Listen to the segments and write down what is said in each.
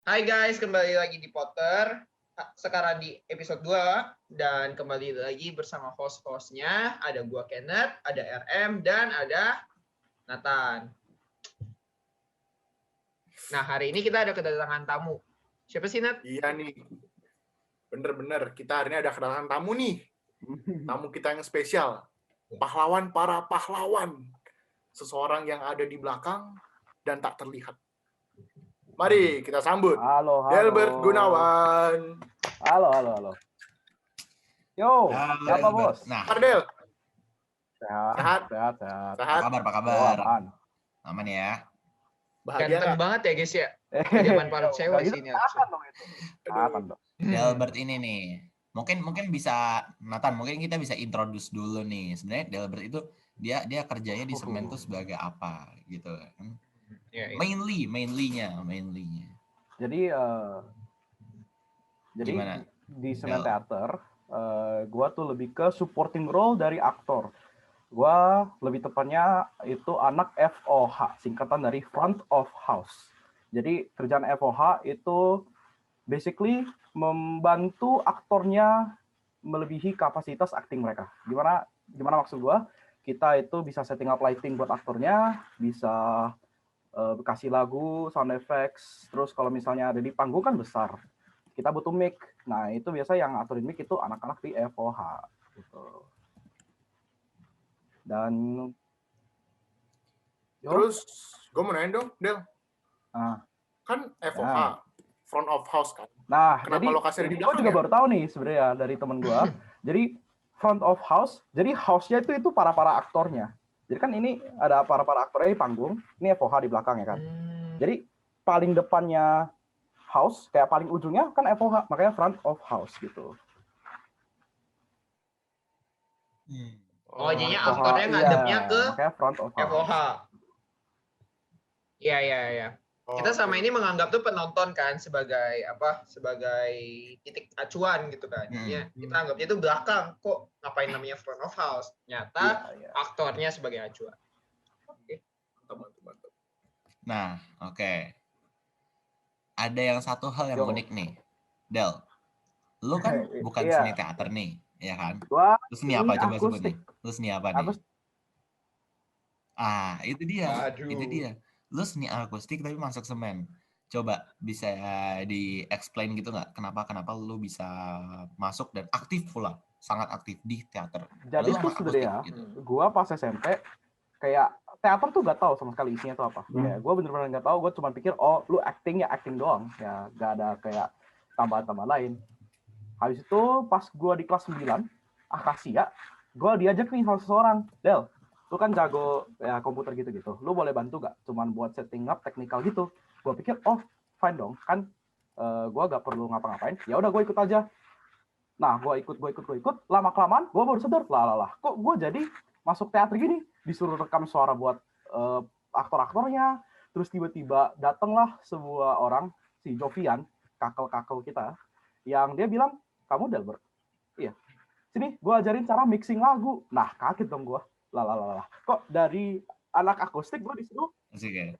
Hai guys, kembali lagi di Potter. Sekarang di episode 2 dan kembali lagi bersama host-hostnya. Ada gua Kenneth, ada RM, dan ada Nathan. Nah, hari ini kita ada kedatangan tamu. Siapa sih, Nat? Iya nih, bener-bener. Kita hari ini ada kedatangan tamu nih. Tamu kita yang spesial. Pahlawan para pahlawan. Seseorang yang ada di belakang dan tak terlihat. Mari kita sambut Halo. Delbert Gunawan. Halo. Yo, Halo, siapa Delbert. bos? Nah, Del, Sehat. sehat, apa kabar? Oh, apaan? Aman ya? bahagia Ganteng nggak? banget ya guys ya. Zaman para cewek gitu, sini. kelihatan dong itu. Kelihatan dong. Delbert ini nih. Mungkin bisa Nathan, mungkin kita bisa introduce dulu nih. Sebenarnya Delbert itu dia kerjanya di semen tuh sebagai apa gitu kan. Ya. Mainly-nya. Jadi Gimana? di Semen Theater, gua tuh lebih ke supporting role dari aktor. Gua lebih tepatnya itu anak FOH, singkatan dari Front of House. Jadi kerjaan FOH itu basically membantu aktornya melebihi kapasitas acting mereka. Gimana maksud gua? Kita itu bisa setting up lighting buat aktornya, bisa kasih lagu, sound effects, terus kalau misalnya ada di panggung kan besar. Kita butuh mic. Nah, itu biasa yang ngaturin mic itu anak-anak di FOH gitu. Dan Terus, gue mau nanya dong, Del. Ah. Kan FOH, Front of House kan? Nah, kenapa jadi lokasi di gue belakang juga ya? baru tahu nih sebenarnya dari temen gue. Jadi Front of House, jadi house-nya itu para aktornya. Jadi kan ini ada para aktornya di panggung, ini FOH di belakang ya kan. Jadi paling depannya house, kayak paling ujungnya kan FOH, makanya Front of House gitu. Oh, jadinya aktornya ngadepnya ke makanya Front of House. FOH. Iya. Kita sama ini menganggap tuh penonton kan sebagai titik acuan gitu kan. Kita anggapnya itu belakang, kok ngapain namanya front of house. Ternyata aktornya sebagai acuan. Oke. Mantap. Nah, oke. Ada yang satu hal yang unik nih. Del, lu kan bukan seni teater nih, ya kan? Lu seni apa? Coba sebut nih. Lu seni apa nih? Itu dia. Lu seni akustik tapi masuk semen. Coba bisa di-explain gitu nggak? Kenapa lu bisa masuk dan aktif pula, sangat aktif di teater. Jadi tuh sebenarnya, gue pas SMP kayak teater tuh gak tahu sama sekali isinya tuh apa. Ya, gue bener-bener gak tahu. Gue cuma pikir, oh lu acting doang. Ya, gak ada kayak tambahan-tambahan lain. Habis itu pas gue di kelas 9, Akasia, gue diajak nih sama seseorang, Del, lu kan jago ya komputer gitu-gitu. Lu boleh bantu gak? Cuman buat setting up teknikal gitu. Gue pikir, oh fine dong. Kan gue gak perlu ngapa-ngapain. Ya udah gue ikut aja. Nah, gue ikut. Lama-kelamaan, gue baru sadar, kok gue jadi masuk teater gini? Disuruh rekam suara buat aktor-aktornya. Terus tiba-tiba datanglah sebuah orang, si Jovian, kakel kita, yang dia bilang, kamu Delbert? Iya. Sini, gue ajarin cara mixing lagu. Nah, kaget dong gue. Kok dari anak akustik gue disuruh? Asik ya?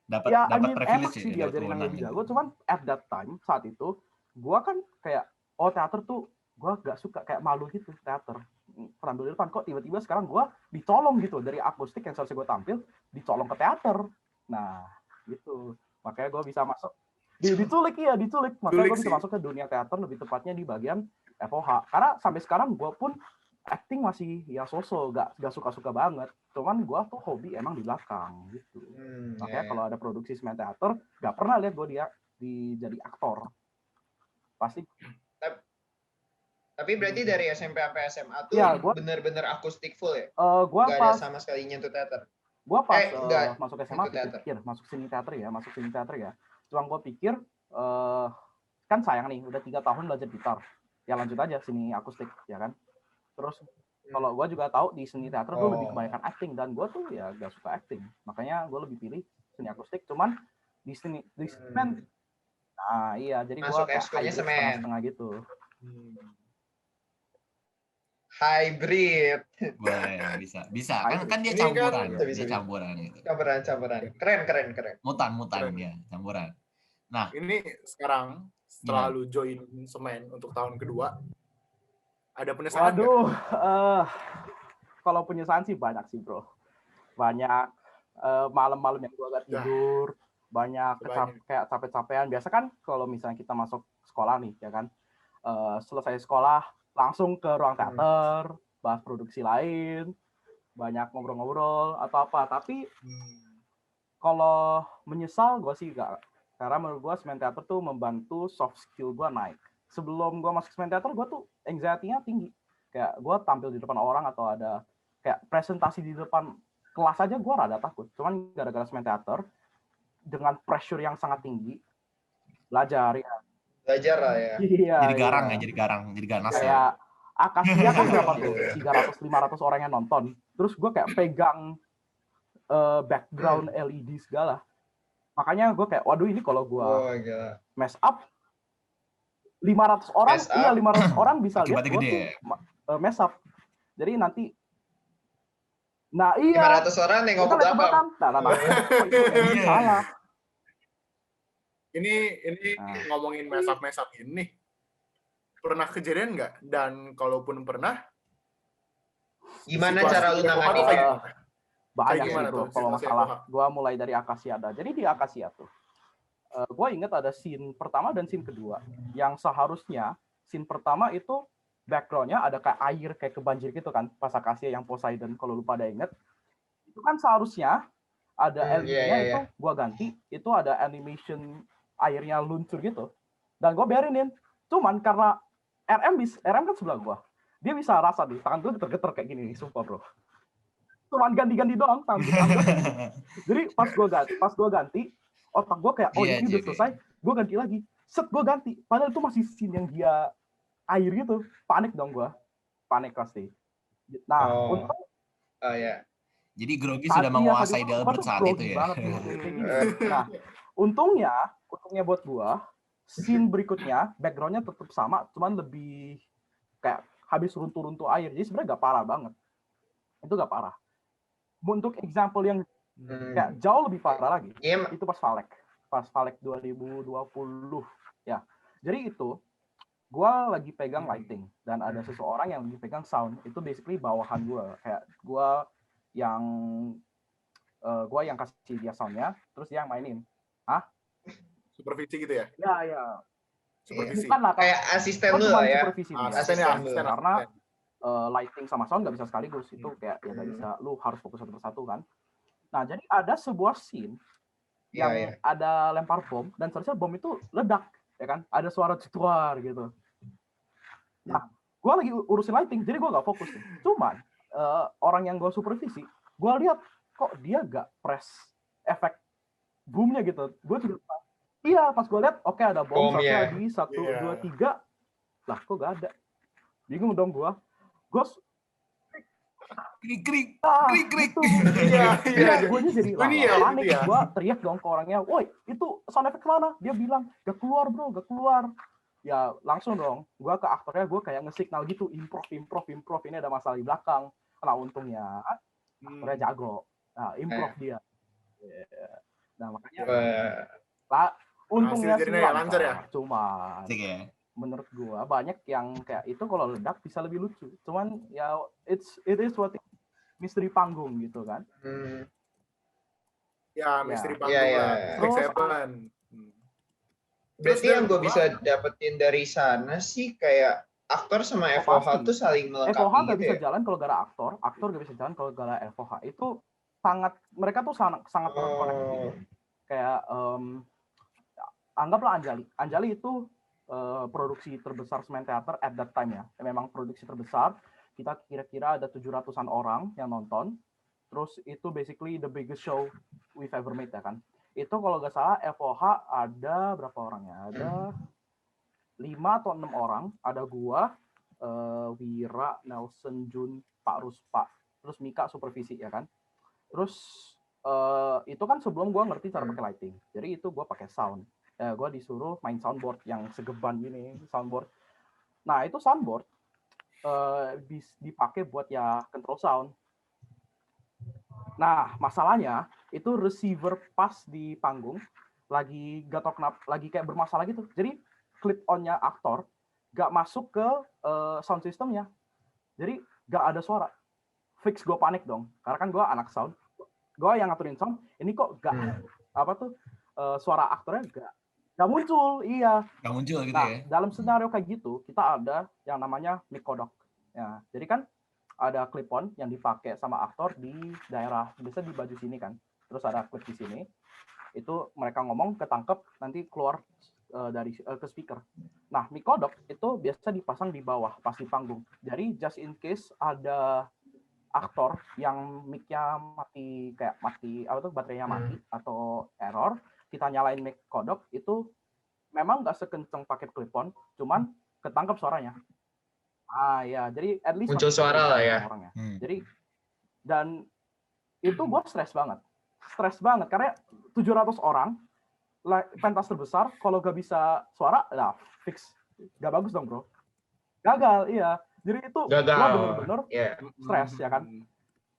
Dapat privilege sih diajarin yang lebih jago. Cuman at that time, saat itu, gue kan kayak, oh teater tuh, gue gak suka, kayak malu gitu teater. Penampil di depan, kok tiba-tiba sekarang gue dicolong gitu. Dari akustik yang seharusnya gue tampil, dicolong ke teater. Nah, gitu. Makanya gue bisa masuk. Diculik. Makanya gue bisa masuk ke dunia teater, lebih tepatnya di bagian FOH. Karena sampai sekarang gue pun acting masih ya sosok, gak suka-suka banget. Cuman gue tuh hobi emang di belakang gitu. Makanya kalau ada produksi semen teater, gak pernah lihat gue dia jadi aktor. Pasti. Tapi berarti dari SMP sampai SMA tuh bener-bener akustik full ya? Gak ada sama sekali nyentuh teater? Gue pas masuk SMA pikir, masuk seni teater ya. Cuma gue pikir, kan sayang nih, udah 3 tahun belajar gitar. Ya lanjut aja seni akustik, ya kan? Terus kalau gue juga tahu di seni teater tuh lebih kebanyakan acting, dan gue tuh ya gak suka acting. Makanya gue lebih pilih seni akustik, cuman di semen. Nah iya, jadi gue kayak hybrid setengah-setengah gitu. Hybrid. Boleh, bisa. Kan dia campuran. Dia campuran gitu. Campuran. Keren. Mutan ya, campuran. Nah, ini sekarang setelah lu join Semen untuk tahun kedua, ada penyesalan nggak? Waduh, kalau penyesalan sih banyak sih bro. Banyak malam-malam yang gue gak tidur, banyak kayak capek-capean. Biasa kan kalau misalnya kita masuk sekolah nih, ya kan, selesai sekolah langsung ke ruang teater, bahas produksi lain, banyak ngobrol-ngobrol atau apa. Tapi kalau menyesal gue sih gak, karena menurut gue Semen Teater tuh membantu soft skill gue naik. Sebelum gue masuk Semen Teater, gue tuh anxiety-nya tinggi. Kayak gue tampil di depan orang atau ada kayak presentasi di depan kelas aja gue rada takut. Cuman gara-gara Semen Teater, dengan pressure yang sangat tinggi, belajar ya. Belajar lah ya. Iya, jadi garang ya, jadi ganas ya. Kayak Akasia kan berapa tuh? 300-500 orang yang nonton. Terus gue kayak pegang background LED segala. Makanya gue kayak, waduh ini kalau gue mess up, 500 orang, iya 500 orang bisa lihat gue tuh mess up. Jadi nanti, nah iya, 500 orang nengok ke belakang. Ini salah. Ini ngomongin mess up ini, pernah kejadian nggak? Dan kalaupun pernah, gimana cara lu nanganin? Banyak sih bro, kalau masalah. Gue mulai dari Akasia ada. Jadi di Akasia tuh, gue inget ada scene pertama dan scene kedua. Yang seharusnya scene pertama itu background-nya ada kayak air, kayak kebanjir gitu kan. Pas Akasia yang Poseidon, kalau lu pada inget. Itu kan seharusnya ada LED-nya itu gue ganti. Itu ada animation airnya luncur gitu. Dan gue biarinin. Cuman karena RM kan sebelah gue. Dia bisa rasa nih, tangan gue geter-geter kayak gini nih, sumpah bro. Cuman ganti-ganti doang tangan. Jadi pas gue ganti, otak gue kayak, oh ini udah selesai, gue ganti lagi. Set gue ganti, padahal itu masih scene yang dia air gitu. Panik dong gue, panik pasti. Nah, untung jadi grogi sudah menguasai Delbert saat itu ya. Nah, untungnya buat gue, scene berikutnya backgroundnya tetap sama, cuman lebih kayak habis runtuh-runtuh air. Jadi sebenarnya gak parah banget. Itu gak parah. Untuk example yang kayak jauh lebih parah lagi, itu pas Valek 2020 ya. Jadi itu gue lagi pegang lighting dan ada seseorang yang lagi pegang sound. Itu basically bawahan gue, kayak gue yang kasih dia soundnya, terus dia yang mainin. Supervisi gitu ya? Ya. Supervisi. Bukan lah, kayak asisten lu lah ya. Asisten karena lighting sama sound nggak bisa sekaligus. Itu kayak ya nggak bisa, lu harus fokus satu persatu kan. Nah, jadi ada sebuah scene yang ada lempar bom, dan seharusnya bom itu ledak, ya kan? Ada suara cetuar gitu. Nah, gue lagi urusin lighting, jadi gue gak fokus. Cuman, orang yang gue supervisi, gue lihat kok dia gak press efek boomnya gitu. Gue juga, iya pas gue lihat, oke ada bom, seharusnya di 1, 2, 3. Lah, kok gak ada? Bingung dong gue. Krik. Iya, gue jadi panik. Gue teriak dong ke orangnya, woi itu sound effect kemana? Dia bilang, gak keluar bro, gak keluar. Ya langsung dong, gue ke aktornya, gue kayak nge-signal gitu, improv, ini ada masalah di belakang. Nah untungnya, aktornya jago. Nah, improv dia. Nah makanya, untungnya sih lancar ya. Cuma menurut gue banyak yang kayak itu kalau ledak bisa lebih lucu. Cuman ya it is what misteri panggung gitu kan. Ya misteri panggung lah. Berarti yang gue bisa dapetin dari sana sih kayak aktor sama FOH tuh saling melengkapi. FOH gak gitu bisa jalan kalau gak ada aktor gak bisa jalan kalau gak ada FOH. Itu mereka tuh sangat terkonek gitu. Kayak anggaplah Anjali itu produksi terbesar Semen Teater at that time ya. Memang produksi terbesar. Kita kira-kira ada 700-an orang yang nonton. Terus itu basically the biggest show we've ever made ya kan. Itu kalau nggak salah FOH ada berapa orangnya? Ada 5 atau 6 orang. Ada gua, Wira, Nelson, Jun, Pak Ruspa. Terus Mika supervisi ya kan. Terus itu kan sebelum gua ngerti cara pakai lighting. Jadi itu gua pakai sound. Gue disuruh main soundboard yang segeban gini, soundboard. Nah itu soundboard dipakai buat ya control sound. Nah masalahnya itu receiver pas di panggung lagi gak tau kenapa, lagi kayak bermasalah gitu. Jadi clip on-nya aktor gak masuk ke sound systemnya. Jadi gak ada suara. Fix gue panik dong. Karena kan gue anak sound. Gue yang ngaturin sound, ini kok gak suara aktornya gak muncul. Iya. Gak muncul gitu nah, ya. Dalam scenario kayak gitu, kita ada yang namanya mic codec. Ya, jadi kan ada clip on yang dipakai sama aktor di daerah, biasa di baju sini kan. Terus ada clip di sini. Itu mereka ngomong ketangkep nanti keluar dari ke speaker. Nah, mic codec itu biasa dipasang di bawah pas di panggung. Jadi just in case ada aktor yang mic-nya mati, kayak mati baterainya mati atau error, kita nyalain mic codec itu memang nggak sekenceng pakai clip on, cuman ketangkep suaranya. Ya, jadi at least muncul suara lah ya. Orangnya. Jadi dan itu gue stres banget karena 700 orang pentas terbesar, kalau gak bisa suara, lah fix gak bagus dong bro, gagal. Iya, jadi itu gue bener-bener stres ya kan.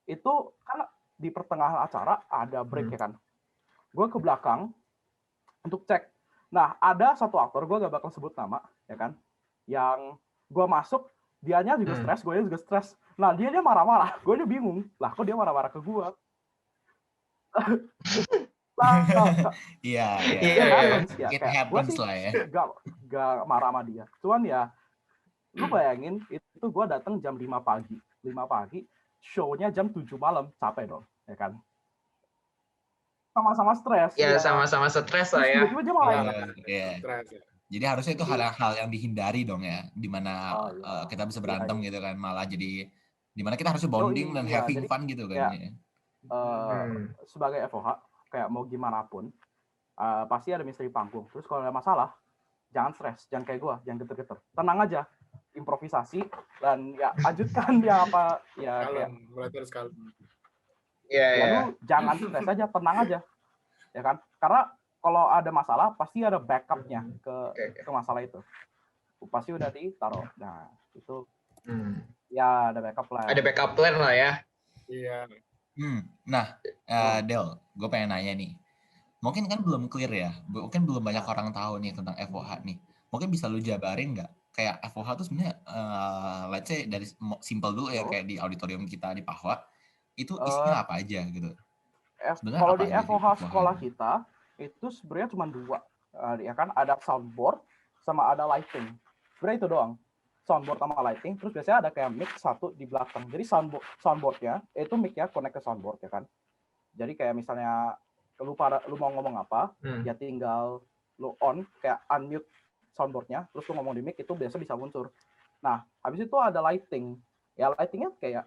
Itu kan di pertengahan acara ada break ya kan, gue ke belakang untuk cek. Nah, ada satu aktor, gue gak bakal sebut nama ya kan, yang gue masuk dianya juga stres, gue juga stres. Nah, dia marah-marah, gue aja bingung lah kok dia marah-marah ke gue. Iya. It happens lah ya. Gak marah sama dia. Cuman ya, lu bayangin itu gue datang jam 5 pagi, show-nya jam 7 malam, capek dong, ya kan? Sama-sama stres. Ya, sama-sama stres lah ya. Tiba-tiba dia malah Jadi harusnya itu hal-hal yang dihindari dong ya, dimana kita bisa berantem gitu kan, malah jadi dimana kita harusnya bonding dan having fun gitu kan. Sebagai FOH, kayak mau gimana pun, pasti ada misteri panggung. Terus kalau ada masalah, jangan stres, jangan kayak gue, jangan geter-geter. Tenang aja, improvisasi, dan ya lanjutkan dia apa, ya kayak. Lu jangan stres aja, tenang aja. Ya kan? Karena kalau ada masalah, pasti ada backup-nya ke masalah itu. Pasti udah ditaruh. Nah, itu ya ada backup lah. Ada backup plan lah ya. Iya. Nah, Del, gue pengen nanya nih. Mungkin kan belum clear ya, mungkin belum banyak orang tahu nih tentang FOH nih. Mungkin bisa lu jabarin nggak? Kayak FOH tuh sebenarnya, let's say dari simple dulu ya, kayak di auditorium kita di Pahwa, itu isinya apa aja gitu? Kalau di FOH sekolah kita, itu sebenarnya cuma 2. Ya kan, ada soundboard sama ada lighting. Sebenarnya itu doang. Soundboard sama lighting, terus biasanya ada kayak mic satu di belakang. Jadi soundboardnya itu mic-nya connect ke soundboard ya kan. Jadi kayak misalnya lu mau ngomong apa, ya tinggal lu on, kayak unmute soundboardnya, terus lu ngomong di mic, itu biasa bisa muncul. Nah, habis itu ada lighting. Ya lightingnya kayak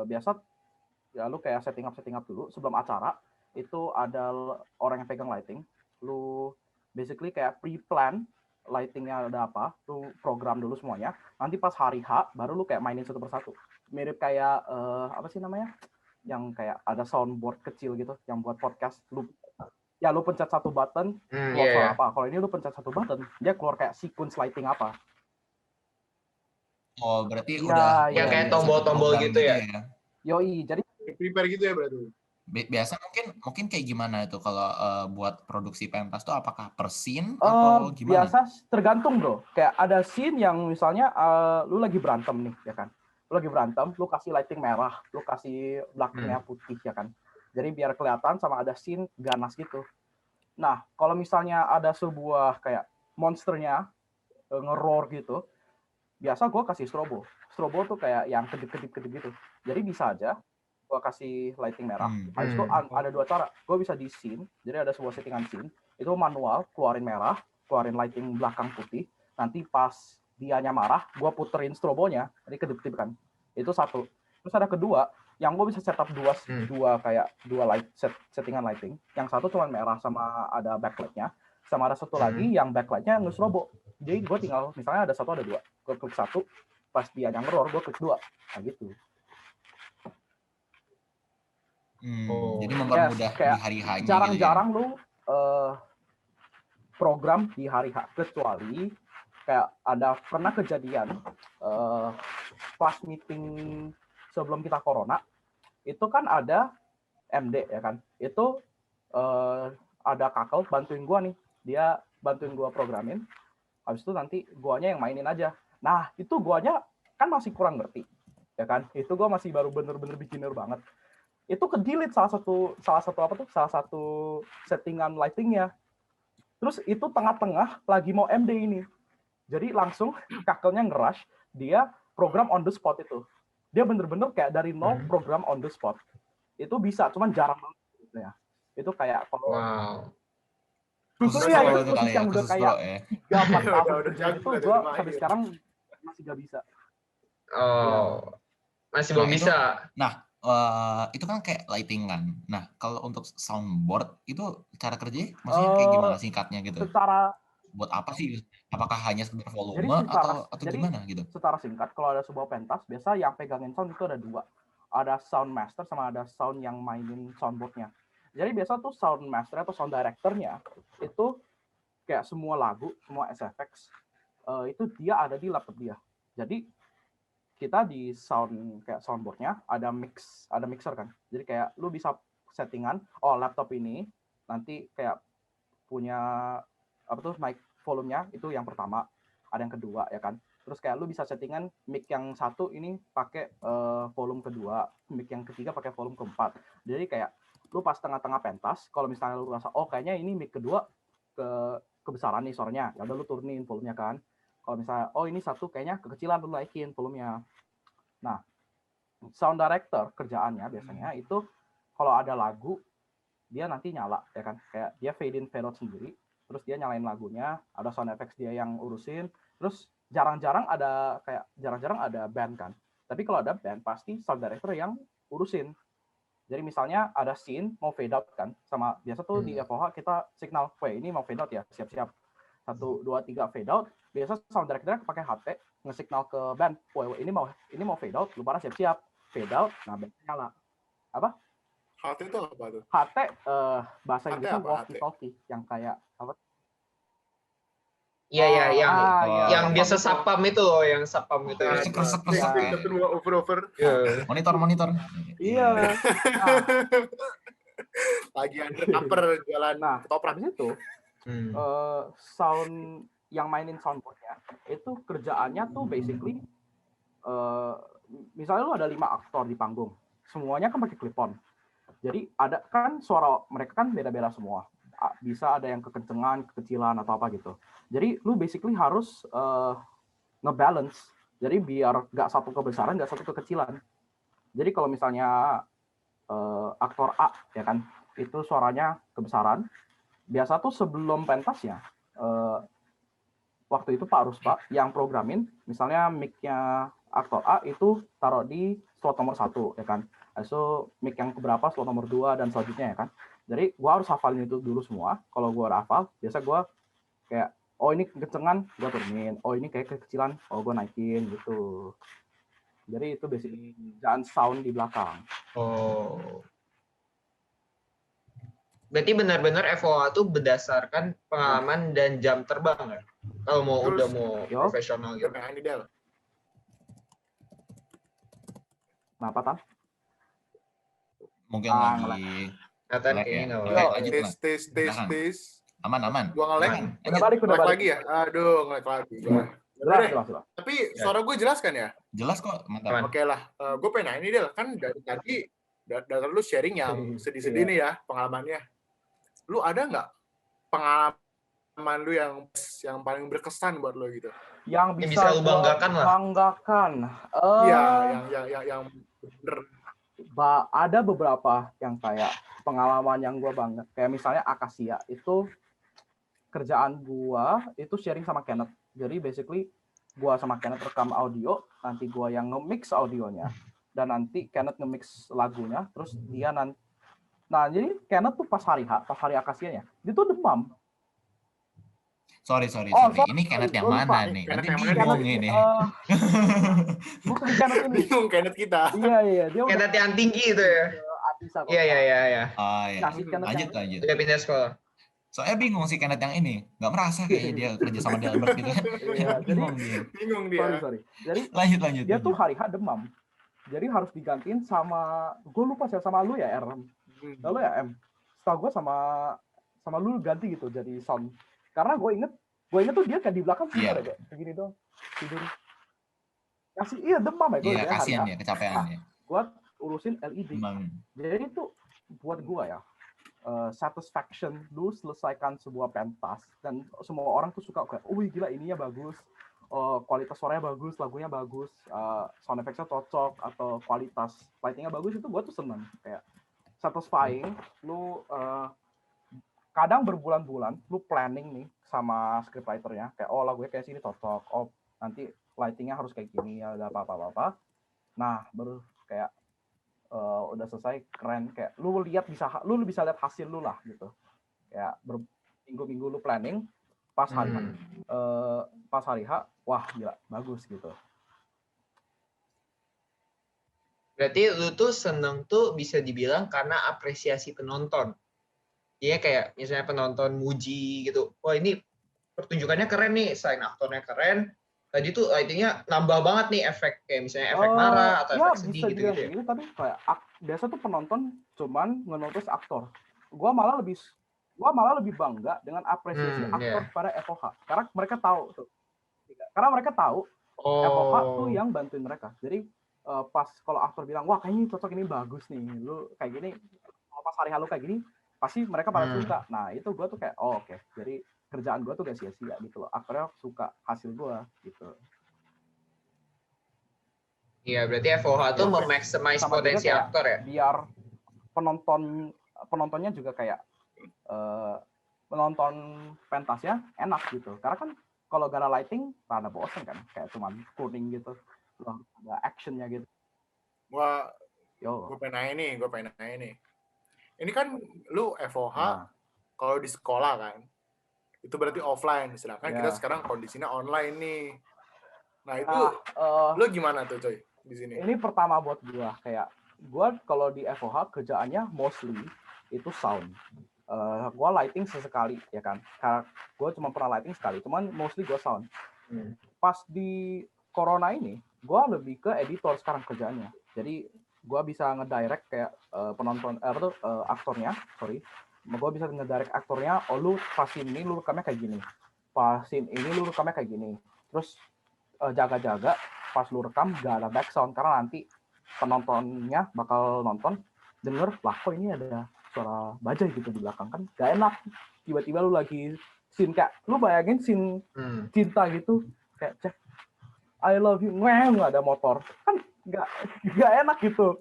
biasa, ya lu kayak setting up dulu sebelum acara. Itu ada orang yang pegang lighting. Lu basically kayak pre-plan lightingnya ada apa, lu program dulu semuanya. Nanti pas hari H baru lu kayak mainin satu persatu. Mirip kayak apa sih namanya, yang kayak ada soundboard kecil gitu yang buat podcast. Lu pencet satu button keluar suara apa. Kalau ini lu pencet satu button, dia keluar kayak sequence lighting apa. Oh, berarti udah kayak tombol-tombol gitu ya. Yoi, jadi prepare gitu ya berarti. Biasa mungkin kayak gimana itu kalau buat produksi pentas tuh, apakah per scene atau gimana? Biasa tergantung bro. Kayak ada scene yang misalnya lu lagi berantem nih ya kan. Lu lagi berantem, lu kasih lighting merah, lu kasih belakangnya putih ya kan. Jadi biar kelihatan sama ada scene ganas gitu. Nah, kalau misalnya ada sebuah kayak monsternya nge-roar gitu, biasa gue kasih strobo. Strobo tuh kayak yang kedip-kedip gitu. Jadi bisa aja gue kasih lighting merah. Habis itu ada 2 cara. Gue bisa di scene, jadi ada sebuah settingan scene, itu manual, keluarin merah, keluarin lighting belakang putih. Nanti pas dianya marah, gue puterin strobonya, jadi kedip-kedip kan. Itu satu. Terus ada kedua, yang gue bisa setup dua settingan lighting. Yang satu cuma merah sama ada backlightnya, sama ada satu lagi yang backlightnya nge-strobo. Jadi gue tinggal, misalnya ada 1 ada 2, gue klik 1, pas dia yang nge-roar, gue klik 2. Nah gitu. Jadi mempermudah di hari H-nya. Jarang-jarang lu program di hari H, kecuali kayak ada pernah kejadian pas meeting sebelum kita corona, itu kan ada MD ya kan. Itu ada Kakel bantuin gue nih, dia bantuin gue programin, habis itu nanti guanya yang mainin aja. Nah itu guanya kan masih kurang ngerti, ya kan? Itu gue masih baru bener-bener beginner banget. Itu ke-delete salah satu settingan lightingnya. Terus itu tengah-tengah lagi mau MD ini. Jadi langsung Kakelnya nge-rush, dia program on the spot itu. Dia bener-bener kayak dari nol program on the spot. Itu bisa, cuman jarang banget. Ya. Itu kayak kalau khusus yang udah kayak 3-4 tahun kerja itu, gue sampai sekarang masih gak bisa. Masih belum bisa. Nah, itu kan kayak lighting kan. Nah, kalau untuk soundboard itu cara kerjanya maksudnya kayak gimana singkatnya gitu? Secara buat apa sih? Apakah hanya sekedar volume atau gimana gitu? Secara singkat, kalau ada sebuah pentas, biasa yang pegangin sound itu ada 2. Ada sound master sama ada sound yang mainin soundboardnya. Jadi biasa tuh sound master atau sound directornya itu kayak semua lagu, semua SFX itu dia ada di laptop dia. Jadi kita di soundboardnya ada mixer kan. Jadi kayak lu bisa settingan, laptop ini nanti kayak punya mic volumenya itu yang pertama, ada yang kedua ya kan. Terus kayak lu bisa settingan mic yang satu ini pakai volume kedua, mic yang ketiga pakai volume keempat. Jadi kayak lu pas tengah-tengah pentas, kalau misalnya lu rasa kayaknya ini mic kedua kebesaran nih suaranya, ya udah lu turunin volumenya kan. Kalau misalnya ini satu kayaknya kekecilan, lu naikin volumenya. Nah, sound director kerjaannya biasanya itu kalau ada lagu dia nanti nyala ya kan, kayak dia fade in fade out sendiri, terus dia nyalain lagunya, ada sound effects dia yang urusin, terus jarang-jarang ada band kan. Tapi kalau ada band pasti sound director yang urusin. Jadi misalnya ada scene mau fade out kan, sama biasa tuh di FOH kita signal, ini mau fade out ya, siap-siap. 1, 2, 3 fade out. Biasa sound director pakai HP nge-signal ke band, ini mau fade out, lu pada siap-siap. Fade out, nah band nyala. Apa? HT itu apa tuh? HT bahasa Inggrisnya walkie-talkie yang kayak apa? Iya, yang biasa sapam itu loh, yang sapam gitu ya. Over. Monitor. Iya. Lagi undercover jalan ketoprak. Habis itu sound yang mainin soundboardnya itu kerjaannya tuh basically misalnya lu ada 5 aktor di panggung, semuanya kan pakai clip-on. Jadi ada kan suara mereka kan beda-beda semua. Bisa ada yang kekencengan, kekecilan atau apa gitu. Jadi lu basically harus ngebalance. Jadi biar nggak satu kebesaran, nggak satu kekecilan. Jadi kalau misalnya aktor A ya kan, itu suaranya kebesaran. Biasa tuh sebelum pentasnya, waktu itu Pak Ruspa yang programin, misalnya mic-nya aktor A itu taruh di slot nomor 1 ya kan. So mic yang keberapa slot nomor 2 dan selanjutnya ya kan. Jadi gue harus hafalin itu dulu semua. Kalau gue udah hafal, biasa gue kayak ini kekencengan, gue turunin. Ini kayak kekecilan, gue naikin gitu. Jadi itu basically kerjaan sound di belakang. Berarti benar-benar FOA tuh berdasarkan pengalaman dan jam terbang ya? Kalau mau udah mau profesional gitu. Kenapa, Tan? Mungkin lagi kayaknya tes. Aman. Gua nge-lag. Udah balik lagi ya? Aduh, nge-lag lagi. Jelas. Tapi suara gue jelas kan ya? Jelas kok, mantap. Oke lah. Gue pengen nanya ini Del, kan dari tadi dari lu sharing yang sedih-sedih nih ya pengalamannya. Lu ada nggak pengalaman lu yang paling berkesan buat lu gitu? Yang bisa lu banggakan. Iya, yang bener. Ada beberapa yang kayak pengalaman yang gue bangga. Kayak misalnya Akasia itu kerjaan gue itu sharing sama Kenneth. Jadi basically gue sama Kenneth rekam audio, nanti gue yang nge-mix audionya, dan nanti Kenneth nge-mix lagunya, terus dia nanti. Nah jadi Kenneth tuh pas hari Akasianya, dia tuh demam. Sorry. Ini Kenneth yang mana nih? Nanti bingung ini. Bukan Kenneth ini. Bingung Kenneth kita. Iya. Dia Kenneth yang tinggi itu ya. Iya. Lanjut. Udah pindah sekolah. Soalnya bingung sih Kenneth yang ini. Nggak merasa kayaknya dia kerja sama Delbert gitu kan. Bingung dia. Sorry. Jadi lanjut. Dia tuh hari demam. Jadi harus digantiin sama, gue lupa sih sama lu ya, RM. Lalu ya, M. Setahu gue sama sama lu ganti gitu jadi sound. Karena gue inget tuh dia kayak di belakang tidur kayak begini doang, tidur. Kasih demam ya gue Iya, kasihan ya, kecapean ya. Gue urusin LED. Jadi itu buat gue ya satisfaction lu selesaikan sebuah pentas dan semua orang tuh suka kayak, gila ininya bagus, kualitas suaranya bagus, lagunya bagus, sound effects-nya cocok atau kualitas lighting-nya bagus, itu gue tuh seneng kayak satisfying. Lu kadang berbulan-bulan lu planning nih sama scriptwriter-nya kayak lagunya kayak sini cocok, nanti lighting-nya harus kayak gini, ada apa-apa. Nah, baru kayak udah selesai keren, kayak lu bisa lihat hasil lu lah gitu. Kayak berminggu-minggu lu planning, pas hari H, wah gila bagus gitu. Berarti lu tuh seneng tuh bisa dibilang karena apresiasi penonton. Iya kayak misalnya penonton muji gitu, wah ini pertunjukannya keren nih, selain aktornya keren, tadi tuh lightingnya nambah banget nih efek, kayak misalnya efek marah atau efek sedih gitu ya. Gitu, tapi kayak biasa tuh penonton cuman ngenotis aktor. Gua malah lebih bangga dengan apresiasi aktor pada FOH, karena mereka tahu tuh. FOH tuh yang bantuin mereka. Jadi pas kalau aktor bilang, wah kayaknya cocok, ini bagus nih, lu kayak gini, pas hari halu kayak gini, pasti mereka pada suka. Nah itu gue tuh kayak oke. Jadi kerjaan gue tuh gak sia-sia gitu loh, aktornya suka hasil gue gitu. Iya, berarti FOH tuh memaximize potensi aktor ya, biar penontonnya juga kayak penonton pentasnya enak gitu. Karena kan kalau gara lighting rada bosen kan, kayak cuman kuning gitu, ada actionnya gitu. Gue pengen nanya nih. Ini kan lu FOH kalau di sekolah kan, itu berarti offline. Sedangkan kita sekarang kondisinya online nih. Nah itu lu gimana tuh coy di sini? Ini pertama buat gua, kayak gua kalau di FOH kerjaannya mostly itu sound. Gua lighting sesekali ya kan. Karena gua cuma pernah lighting sekali, cuman mostly gua sound. Pas di corona ini, gua lebih ke editor sekarang kerjaannya. Jadi gua bisa ngedirect kayak aktornya, gua bisa ngedirect aktornya, lu pasin ini lu rekamnya kayak gini, pasin ini lu rekamnya kayak gini, terus jaga-jaga pas lu rekam gak ada background, karena nanti penontonnya bakal nonton denger lah kok ini ada suara bajai gitu di belakang, kan gak enak. Tiba-tiba lu lagi scene kayak, lu bayangin scene cinta gitu, kayak cek I love you, nggak ada motor, kan nggak enak gitu.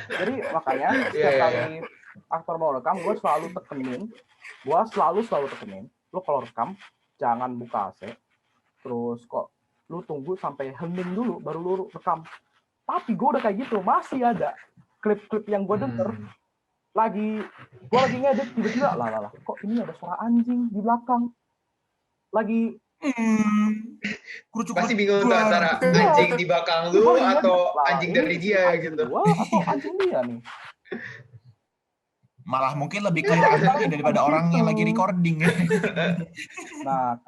Jadi makanya setiap kali aktor mau rekam, gue selalu tekenin, lu kalau rekam jangan buka AC, terus kok lu tunggu sampai hening dulu baru lu rekam. Tapi gue udah kayak gitu, masih ada klip-klip yang gue denger gue lagi ngedit, tiba-tiba lah kok ini ada suara anjing di belakang lagi. Pasti bingung tuh antara anjing di belakang lu atau anjing dari dia gitu. Atau anjing dia nih. Malah mungkin lebih clear anjingnya daripada orang yang lagi recording. Nah,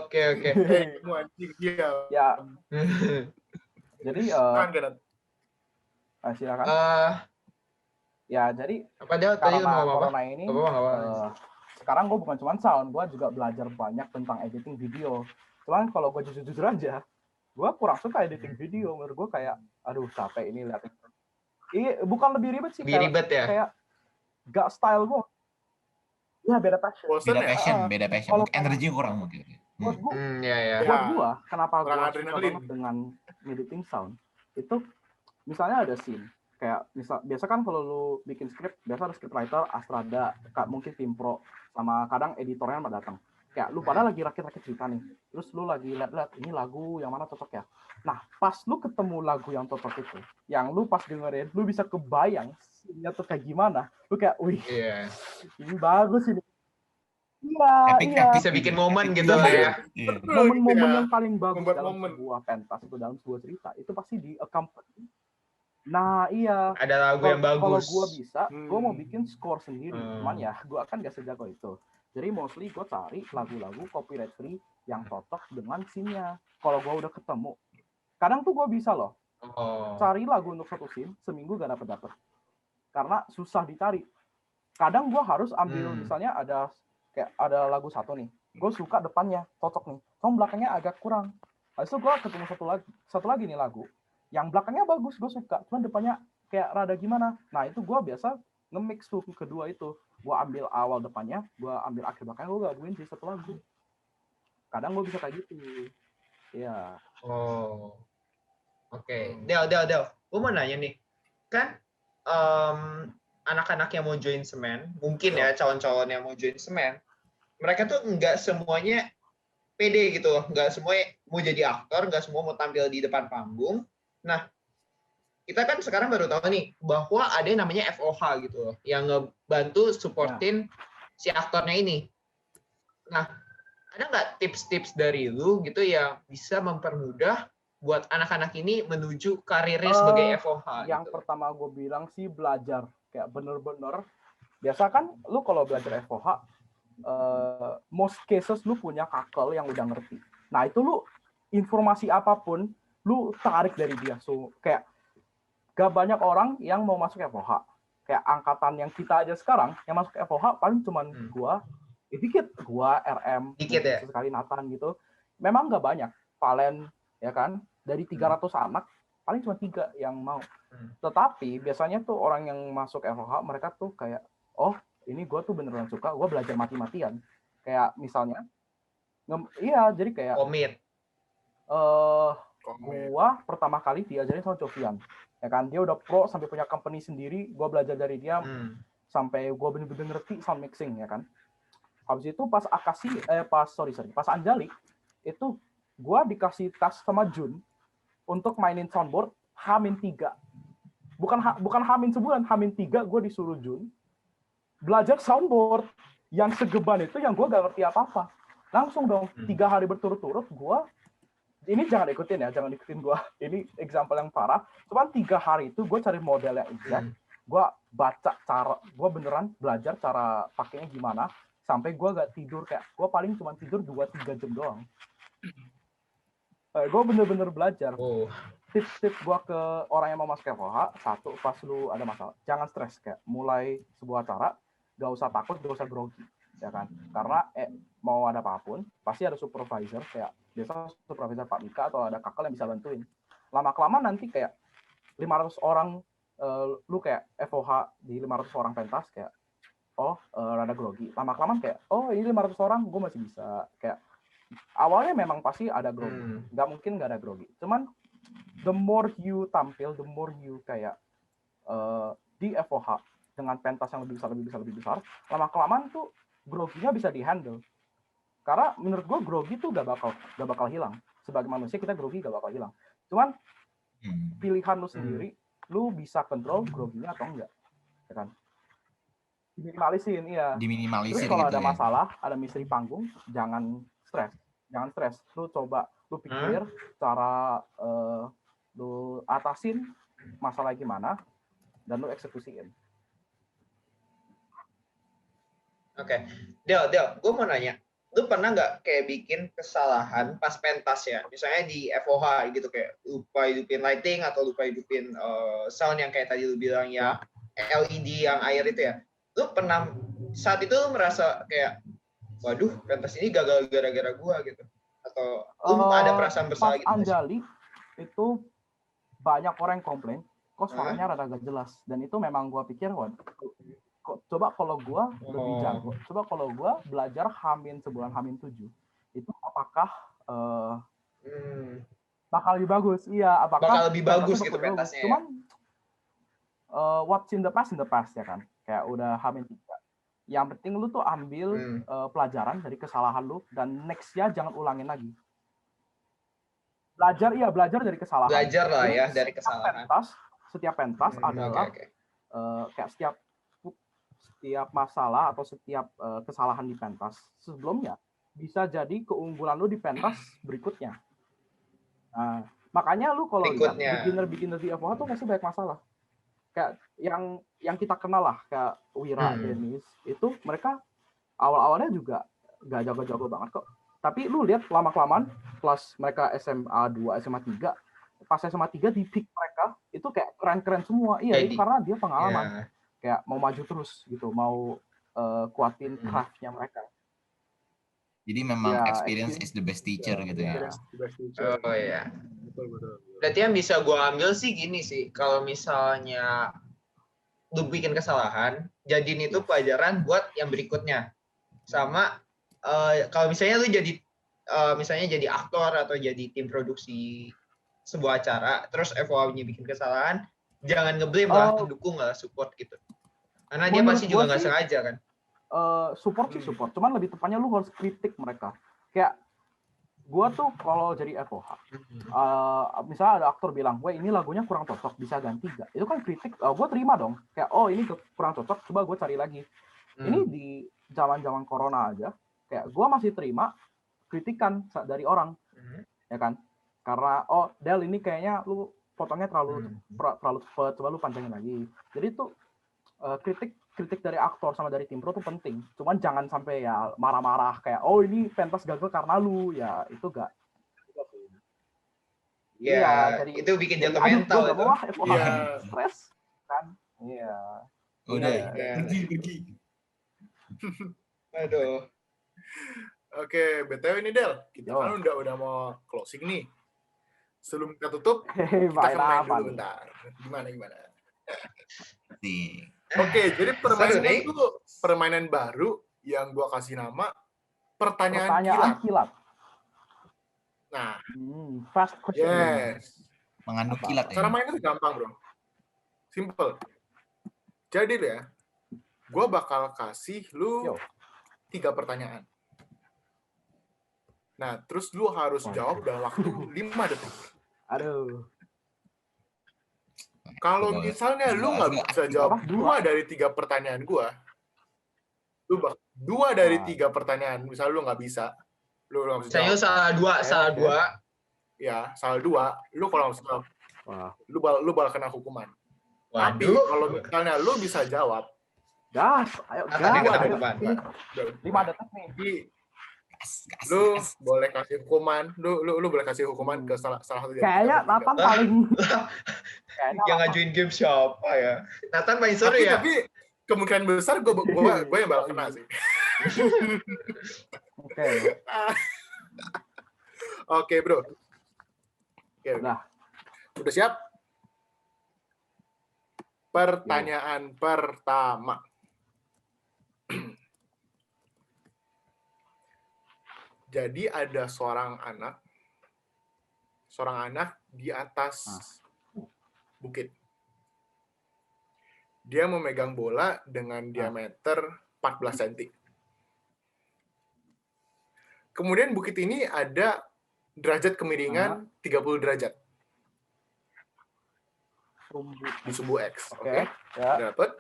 Oke. Anjing dia. Ya. Jadi silakan. Ya, jadi apa dia tadi mau corona ini sekarang gue bukan cuma sound, gue juga belajar banyak tentang editing video. Cuman kalau gue jujur aja, gue kurang suka editing video. Menurut gue kayak, aduh capek ini lihat. Bukan lebih ribet sih, kayak gak style gue. Ya beda passion. Beda passion. Energi kurang mungkin. Buat gue, kenapa gue suka banget dengan editing sound? Itu misalnya ada scene. Kayak biasa kan kalau lu bikin script, biasa ada scriptwriter, Astrada, mungkin tim pro, sama kadang editornya datang. Kayak lu pada lagi rakit-rakit cerita nih, terus lu lagi lihat ini lagu yang mana cocok ya. Nah, pas lu ketemu lagu yang cocok itu, yang lu pas dengerin, lu bisa kebayang scene-nya tuh kayak gimana. Lu kayak, wih, ini bagus ini. Iya. Bisa bikin momen gitu lah ya. Momen-momen yang paling bagus dalam sebuah pentas itu, dalam sebuah cerita, itu pasti di accompany. Nah iya. Ada lagu yang bagus. Kalau gue bisa, gue mau bikin score sendiri. Cuman ya, gue kan gak sejago itu. Jadi mostly gue cari lagu-lagu copyright free yang cocok dengan scene-nya. Kalau gue udah ketemu, kadang tuh gue bisa loh cari lagu untuk satu scene, seminggu gak dapet. karena susah dicari. Kadang gue harus ambil misalnya ada lagu satu nih, gue suka depannya cocok nih, cuma belakangnya agak kurang. Habis itu gue ketemu satu lagi nih lagu yang belakangnya bagus, gue suka, cuma depannya kayak rada gimana. Nah itu gue biasa nge-mix tuh kedua itu, gue ambil awal depannya, gue ambil akhir belakangnya, gue gabungin di satu lagu. Kadang gue bisa kayak gitu. Ya. Oh. Oke. Del. Gue mau nanya nih. Kan anak-anak yang mau join semen, mungkin ya calon-calon yang mau join semen, mereka tuh nggak semuanya pede gitu loh. Nggak semuanya mau jadi aktor, nggak semua mau tampil di depan panggung. Nah, kita kan sekarang baru tahu nih bahwa ada yang namanya FOH gitu loh, yang ngebantu supportin si aktornya ini. Nah, ada nggak tips-tips dari lu gitu yang bisa mempermudah buat anak-anak ini menuju karirnya sebagai FOH? Yang gitu? pertama gue bilang sih belajar, kayak bener-bener. Biasa kan lu kalau belajar FOH, most cases lu punya kakak yang udah ngerti. Nah itu lu informasi apapun lu tarik dari dia. So kayak gak banyak orang yang mau masuk FOH. Kayak angkatan yang kita aja sekarang yang masuk FOH paling cuman gua RM, dikit ya? sekali Nathan gitu. Memang gak banyak. Valen ya kan, dari 300 anak paling cuma 3 yang mau. Tetapi biasanya tuh orang yang masuk FOH mereka tuh kayak, oh ini gue tuh beneran suka, gue belajar mati-matian. Kayak misalnya, jadi kayak komit. Gue pertama kali diajarin sama Jovian, ya kan, dia udah pro sampai punya company sendiri. Gue belajar dari dia sampai gue bener-bener ngerti sound mixing, ya kan. Habis itu pas pas Anjali itu gue dikasih task sama Jun untuk mainin soundboard H-3. Bukan H-1, H-3 gue disuruh Jun belajar soundboard yang segeban itu, yang gue gak ngerti apa-apa. Langsung dong 3 hari berturut-turut gue, ini jangan ikutin gue, ini example yang parah. Cuman 3 hari itu gue cari model yang exact, gue baca cara, gue beneran belajar cara pakainya gimana, sampai gue gak tidur, kayak gue paling cuma tidur 2-3 jam doang. Gue bener-bener belajar. Tips-tips gue ke orang yang mau masuk FOH, satu, pas lu ada masalah, jangan stres. Kayak mulai sebuah acara, gak usah takut, gak usah grogi, ya kan. Karena mau ada apapun, pasti ada supervisor, kayak biasa supervisor Pak Mika atau ada kakak yang bisa bantuin. Lama-kelamaan nanti kayak 500 orang, lu kayak FOH di 500 orang pentas, kayak rada grogi. Lama-kelamaan kayak, ini 500 orang, gue masih bisa. Kayak awalnya memang pasti ada grogi, nggak mungkin nggak ada grogi. Cuman the more you tampil, the more you kayak di FOH dengan pentas yang lebih besar, lama-kelamaan tuh groginya bisa dihandle. Karena menurut gue grogi tuh gak bakal hilang. Sebagai manusia kita grogi gak bakal hilang. Cuman pilihan lu sendiri, lu bisa kontrol groginya atau enggak, ya kan? Diminimalisin, iya. Terus kalau ada masalah, ada misteri panggung, jangan stres. Lu coba, lu pikir cara lu atasin masalah gimana, dan lu eksekusiin. Oke. Del, gue mau nanya, lu pernah nggak kayak bikin kesalahan pas pentas ya? Misalnya di FOH gitu, kayak lupa hidupin lighting atau lupa hidupin sound yang kayak tadi lu bilang ya, LED yang air itu ya. Lu pernah saat itu lu merasa kayak, waduh, pentas ini gagal gara-gara gua gitu? Atau lu ada perasaan bersalah gitu? Pas Anjali itu banyak orang yang komplain, kok suaranya rada gak jelas. Dan itu memang gua pikir, coba kalau gue lebih jago, coba kalau gue belajar sebulan H-7, itu apakah bakal lebih bagus? Iya, apakah bakal lebih bagus gitu pentasnya? Cuman what's in the past ya kan, kayak udah H-3. Yang penting lu tuh ambil pelajaran dari kesalahan lu, dan next-nya jangan ulangin lagi. Belajar dari kesalahan. Belajar lah ya dari kesalahan. Setiap pentas adalah kayak setiap masalah atau setiap kesalahan di pentas sebelumnya bisa jadi keunggulan lu di pentas berikutnya. Nah, makanya lu kalau lihat beginner di FOH tuh pasti banyak masalah. Kayak yang kita kenal lah, kayak Wira, Dennis, itu mereka awal-awalnya juga gak jago-jago banget kok. Tapi lu lihat lama-kelamaan plus mereka SMA 2, SMA 3, pas SMA 3 di peak mereka itu kayak keren-keren semua. Iya, itu karena dia pengalaman. kayak mau maju terus gitu, mau kuatin craft-nya mereka. Jadi memang experience is the best teacher gitu ya. Oh iya. Berarti yang bisa gue ambil sih gini sih, kalau misalnya lu bikin kesalahan, jadiin itu pelajaran buat yang berikutnya. Sama kalau misalnya lu jadi misalnya jadi aktor atau jadi tim produksi sebuah acara, terus FOA-nya bikin kesalahan, jangan ngeblame lah, dukung lah, support gitu. Karena dia pasti juga nggak sengaja kan. Support sih support, cuman lebih tepatnya lu harus kritik mereka. Kayak gua tuh kalau jadi FOH, misalnya ada aktor bilang, "Weh, ini lagunya kurang cocok, bisa ganti gak?" Itu kan kritik, gua terima dong. Kayak, "Oh, ini kurang cocok, coba gua cari lagi." Ini di zaman-zaman corona aja, kayak gua masih terima kritikan dari orang, ya kan? Karena, "Oh, Del, ini kayaknya lu potongnya terlalu cepat, coba lu panjangin lagi." Jadi tuh kritik dari aktor sama dari tim pro tuh penting. Cuman jangan sampai ya marah-marah kayak, "Oh, ini pentas gagal karena lu." Ya itu gak. Iya, jadi itu bikin jatuh mental itu. Iya, stres kan. Iya. Udah, pergi. Aduh. Oke, BTW ini Del, kita kan udah mau closing nih. Sebelum kita tutup, kita akan main dulu bentar. Gimana? Nih. Oke, jadi permainan baru yang gua kasih nama pertanyaan kilat. Nah, fast question. Yes. Mengandung kilat ya. Cara mainnya itu gampang, Bro. Simple. Jadi ya, gua bakal kasih lu 3 pertanyaan. Nah, terus lu harus jawab dalam waktu 5 detik. Aduh. Kalau misalnya lu nggak bisa jawab 2 dari 3 pertanyaan gua, lu 2 dari 3 pertanyaan, misalnya lu nggak bisa, lu nggak bisa jawab. Saya salah 2. Ya, salah 2, lu kalau nggak bisa jawab, lu bakal kena hukuman. Tapi kalau misalnya lu bisa jawab, ayo 5 detik nih. Lu boleh kasih hukuman, lu boleh kasih hukuman ke salah satu dari kayaknya Nathan paling yang ngajuin game siapa ya? Nathan paling seru ya. Tapi kemungkinan besar gue yang bakal kena sih. Oke, Bro. Oke. Udah siap? Pertanyaan pertama. Jadi ada seorang anak di atas bukit. Dia memegang bola dengan diameter 14 cm. Kemudian bukit ini ada derajat kemiringan 30 derajat. Di sumbu X. Oke. Dapat?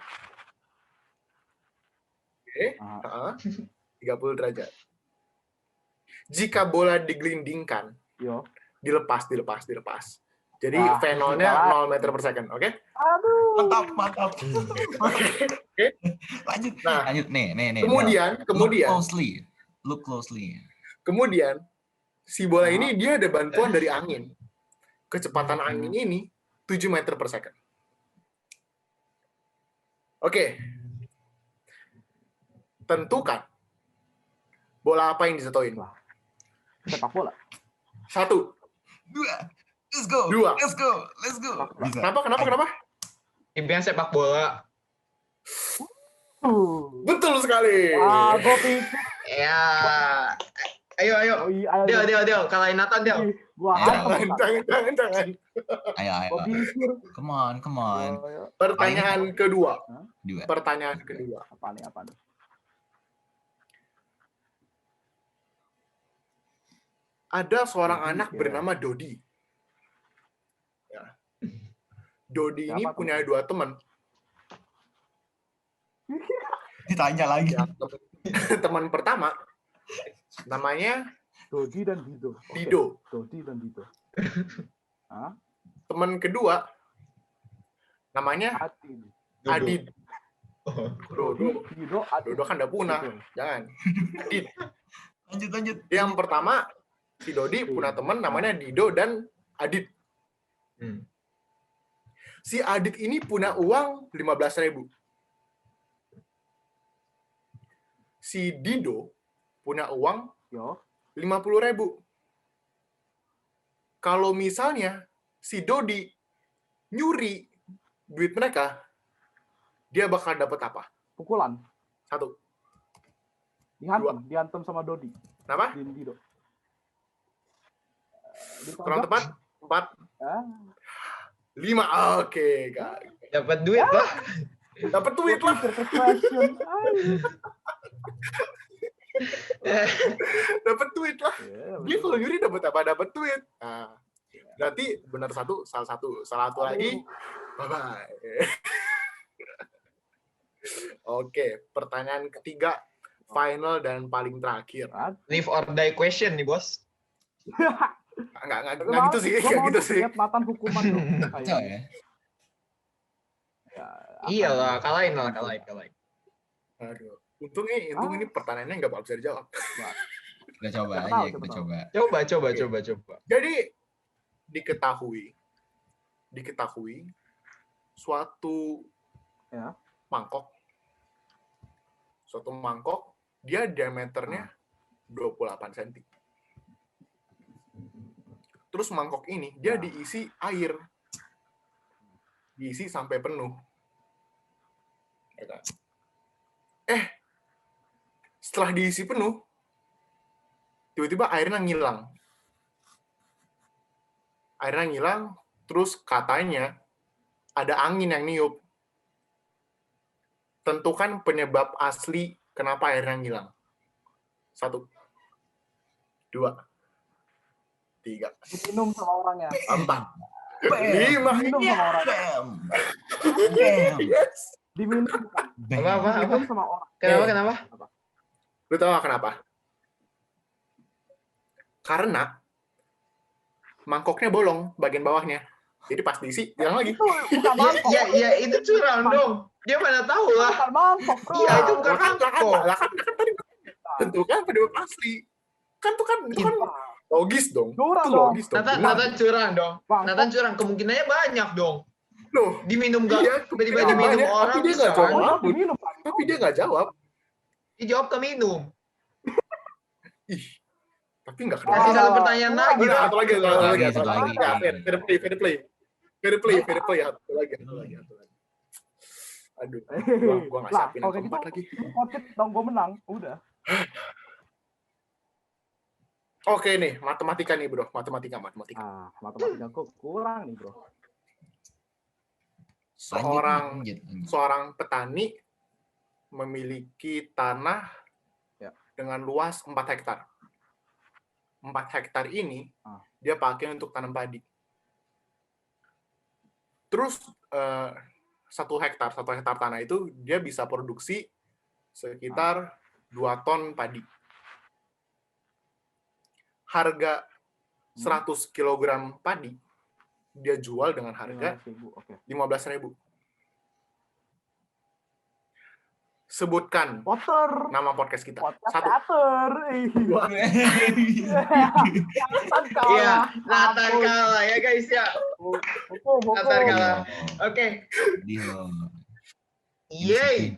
Oke. 30 derajat. Jika bola digelindingkan, dilepas. Jadi V0-nya 0 meter per second, oke? Aduh. Mantap. Oke. Lanjut. Nah, nih. Kemudian. Look closely. Kemudian, si bola ini dia ada bantuan dari angin. Kecepatan angin ini 7 meter per second. Oke. Tentukan bola apa yang dijatuhin? Sepak bola. 1. 2. Let's go. 2. Let's go. Bisa. Kenapa? Impian sepak bola. Betul sekali. Gue pikir. Ya. Ayo. Del. Kalahin Nathan, Del. Jangan. Ayo. Come on. Pertanyaan kedua. Apa nih? Ada seorang anak bernama Dodi. Ya. Dodi ini punya 2 teman. Ditanya lagi. Ya, teman pertama namanya Dodi dan Dido. Dodi dan Dido. Teman kedua namanya Adid. Dodo kan udah punah. Jangan. Adid. Lanjut. Yang pertama, si Dodi punya teman namanya Dido dan Adit. Si Adit ini punya uang 15.000. si Dido punya uang Yo. 50.000. Kalau misalnya si Dodi nyuri duit mereka, dia bakal dapat apa? Pukulan. 1. Dihantam sama Dodi. Kenapa? Dido. Kurang tepat? 4. 5. Oke, Kak. Dapat duit lah. Dapat duit lah. Dapat duit lah. Dia kalau nyuri dapat apa? Dapat duit. Nah, berarti benar salah satu lagi. Bye bye. Oke, pertanyaan ketiga, final dan paling terakhir. Live or die question nih, Bos. Enggak gitu sih, enggak gitu sih. Lihat matan hukuman dong. Ya. Iyalah, kalahin. Aduh. Untung ini pertanyaannya nggak bisa dijawab. Kita coba aja, kita coba. Coba. Jadi diketahui suatu mangkok dia diameternya 28 cm. Terus mangkok ini dia diisi air. Diisi sampai penuh. Setelah diisi penuh, tiba-tiba airnya ngilang. Terus katanya ada angin yang niup. Tentukan penyebab asli kenapa airnya ngilang. 1, 2, 3. Minum sama orangnya. 4, 5. Minum sama orangnya. Diminum. Apa? Minum sama orang. Kenapa? Lu tahu gak kenapa? Karena mangkoknya bolong bagian bawahnya. Jadi pas diisi, hilang lagi. Iya, itu curang dong. Dia mana tahu lah. Bukan mangkok, bro. Iya, itu bukan mangkok. Lah kan tadi tentu kan penyebab asli. Itu kan logis dong. Curang Itu logis dong. Nathan curang dong. Nathan curang, kemungkinannya banyak dong. Loh, Diminum nggak? iya, Tiba-tiba banyak, diminum orang tapi dia bisa nggak jawab. kan? Tapi dia nggak jawab. Dijawab ke minum. Ih, tapi nggak Kasih satu pertanyaan lagi. Satu lagi. Satu lagi. Ya, fair play. Satu lagi. Aduh, gua nggak siapin yang keempat lagi. Podcast dong, gue menang. Udah. Oke nih, matematika nih bro. Matematika. Matematika kok kurang nih bro. Seorang petani memiliki tanah dengan luas 4 hektar. 4 hektar ini dia pakai untuk tanam padi. Terus 1 hektar tanah itu dia bisa produksi sekitar 2 ton padi. Harga 100 kg padi dia jual dengan harga 15.000. Sebutkan nama podcast kita. Podcast 1. 2. Iya, Nathan kalah ya guys ya. Nathan kalah. Oke. Yeay.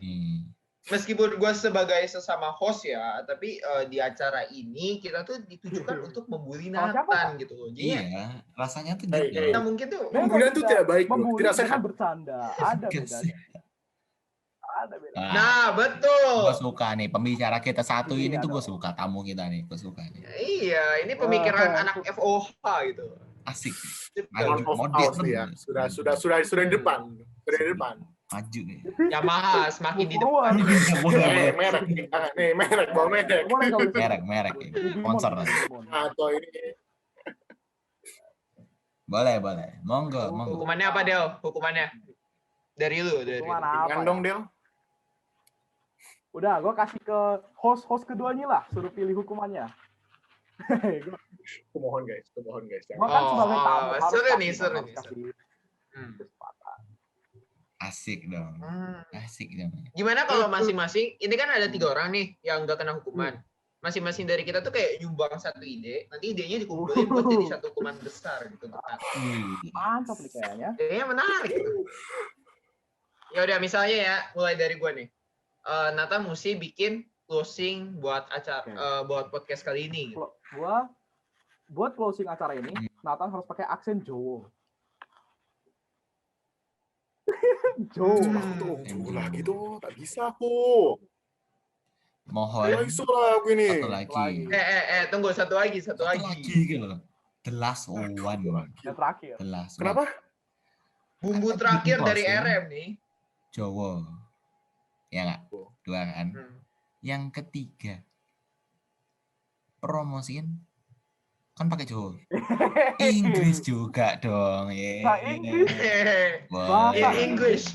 Meskipun gue sebagai sesama host ya, tapi di acara ini kita tuh ditujukan untuk membuli Nathan gitu loh. Iya, rasanya tuh gitu. Nah, mungkin tuh pembulian tuh tidak baik, bro. Tidak sehat. Bercanda, ada bedanya. Nah, betul. Gue suka nih pembicara kita satu ini tuh gue suka, tamu kita nih, gue suka nih. Iya, ini pemikiran anak FOH gitu. Asik. Modern ya. Sudah di depan. Maju nih. Yamaha semakin di depan. Merek. Sponsor. Atau ini. Boleh. Monggo. Hukumannya apa, Del? Hukumannya? Dari lu. Jangan dong, Del. Udah, gue kasih ke host keduanya lah, suruh pilih hukumannya. Kumohon guys. Gue kan sebagai tamu harus seru nih. Asik dong. Gimana kalau masing-masing, ini kan ada 3 orang nih yang nggak kena hukuman. Masing-masing dari kita tuh kayak nyumbang satu ide, nanti idenya dikumpulin buat jadi satu hukuman besar gitu. Mantap nih kayaknya. Kayaknya menarik gitu. Ya udah misalnya ya, mulai dari gue nih. Nata mesti bikin closing buat acara buat podcast kali ini? Gua buat closing acara ini, Nathan harus pakai aksen Jawa. Jawa. Lah gitu, tak bisa aku. Mohon iso lah aku ini. satu lagi. Tunggu satu lagi. Satu lagi gitu. The last one. Yang terakhir. The last one. Kenapa? Bumbu terakhir dari RM nih. Jawa. Ya nggak? 2 kan. Yang ketiga, promosiin kan pakai Jawa. Inggris juga dong. In English.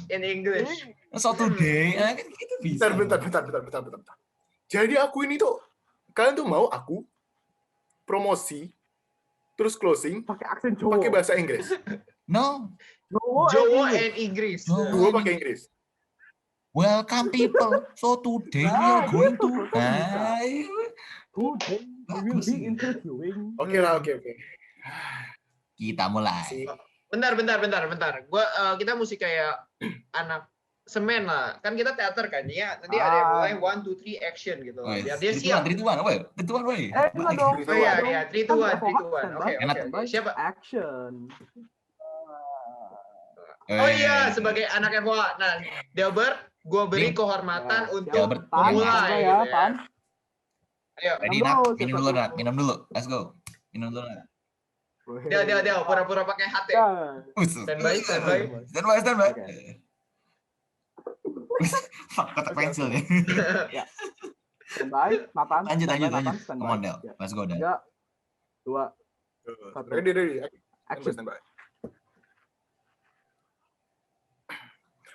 So today, kan gitu bisa. Bentar. Jadi aku ini tuh, kalian tuh mau aku promosi, terus closing, pakai aksen Jawa. Pakai bahasa Inggris. No. Jawa and Inggris. Dua pakai Inggris. Welcome people. So today we are going to. Today we will be interviewing. Oke. Kita mulai. Bentar. Kita mesti kayak anak semen lah. Kan kita teater kan ya. Nanti ada yang mulai 1, 2, 3 action gitu. Biar dia siap. 3, 2, 1, woi. Enggak dong. Iya, 3, 2, 1. Oke. Siapa? Action. Oh iya, sebagai anak FOA. Nah, Delbert, gue beri kehormatan untuk memulai. Ya, Pan. Ayo. Ready, Nat? Minum dulu. Let's go. Minum dulu, Nat. Del, pura-pura pakai hati. Standby. Fuck, kotak pensil nih. Ya. Standby, Nathan. Lanjut. Come on, Del. Let's go, Del. 3, 2, 1. Ready. Action. Standby.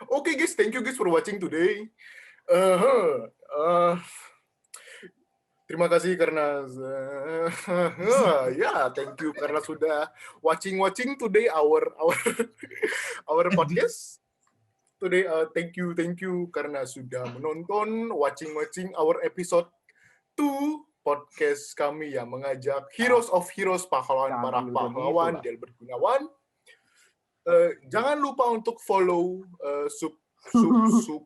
Okay guys, thank you guys for watching today. Terima kasih karena thank you karena sudah watching today our podcast. Today thank you karena sudah menonton watching our episode 2 podcast kami yang mengajak Heroes of Heroes, pahlawan para pahlawan Delbert Gunawan. Jangan lupa untuk follow subscribe. Don't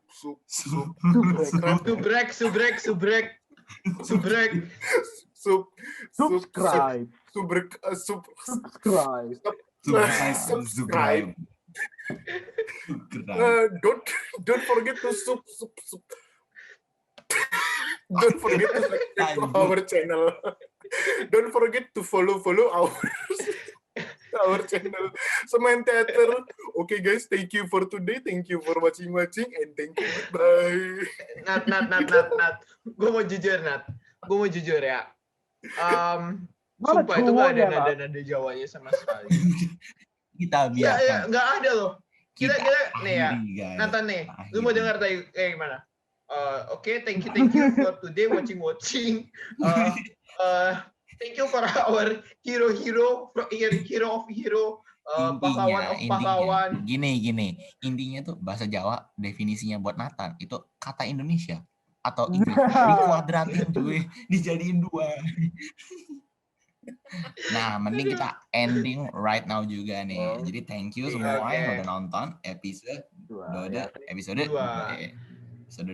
forget to don't forget to subscribe to our channel. Don't forget to follow our channel Semen Theater. Okay guys, thank you for today, thank you for watching and thank you, bye. Nat. Gue mau jujur ya. Sumpah itu gak ada nada Jawanya sama sekali. Kita biar. Ya, nggak ada loh. Kita nih ya. Nathan nih, lu mau dengar tadi gimana? Oke, thank you for today watching. Thank you for our hero of hero, pahlawan. Gini. Intinya tuh bahasa Jawa definisinya buat Nathan itu kata Indonesia atau Inggris dikuadratin cuy, dijadiin 2. Nah, mending kita ending right now juga nih. Jadi thank you semua yang udah nonton episode 2.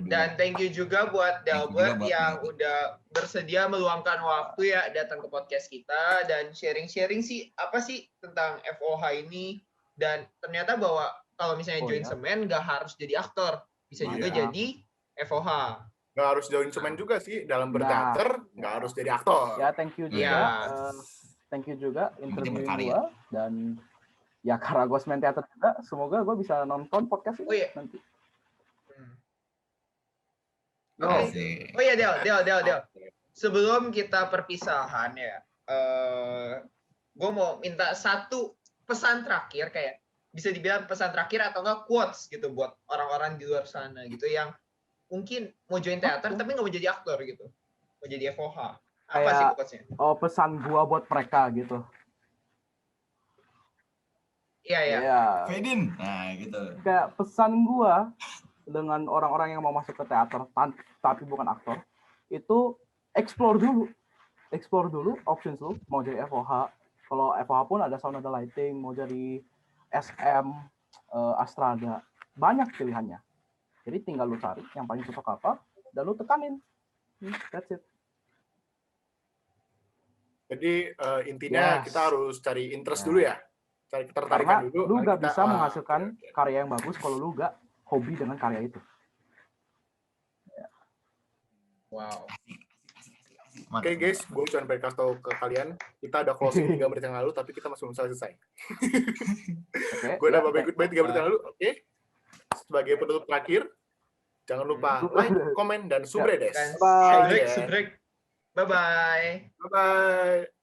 Dan thank you juga buat Delbert yang udah bersedia meluangkan waktu ya datang ke podcast kita dan sharing sih apa sih tentang FOH ini, dan ternyata bahwa kalau misalnya join Semen nggak harus jadi aktor, bisa juga jadi FOH. Nggak harus join Semen juga sih, dalam berteater nggak harus jadi aktor. Ya, thank you juga. Thank you juga interviewin gue, dan ya karena gue Semen Teater juga, semoga gue bisa nonton podcast ini nanti. Oh iya Del. Sebelum kita perpisahan ya, gue mau minta satu pesan terakhir, kayak bisa dibilang pesan terakhir atau enggak quotes gitu buat orang-orang di luar sana gitu yang mungkin mau join teater tapi nggak mau jadi aktor gitu, mau jadi FOH. Apa sih quotesnya? Oh, pesan gue buat mereka gitu. Iya. Fedin. Nah gitu. Kayak pesan gue dengan orang-orang yang mau masuk ke teater tapi bukan aktor, itu explore dulu options lu. Mau jadi FOH, kalau FOH pun ada sound, ada lighting, mau jadi SM, Astrada, banyak pilihannya. Jadi tinggal lu cari yang paling cocok apa dan lu tekanin That's it. Jadi intinya kita harus cari interest dulu ya, cari ketertarikan dulu. Lu nggak bisa menghasilkan karya yang bagus kalau lu nggak hobi dengan karya itu. Wow. Oke guys, gue cuma pengen kasih tahu ke kalian, kita ada closing 3 menit yang lalu, tapi kita masih belum selesai. Gue udah ikut baik 3 menit yang lalu. Oke. Sebagai penutup terakhir, jangan lupa like, komen, dan subredes. Subrek. Bye-bye. Bye-bye.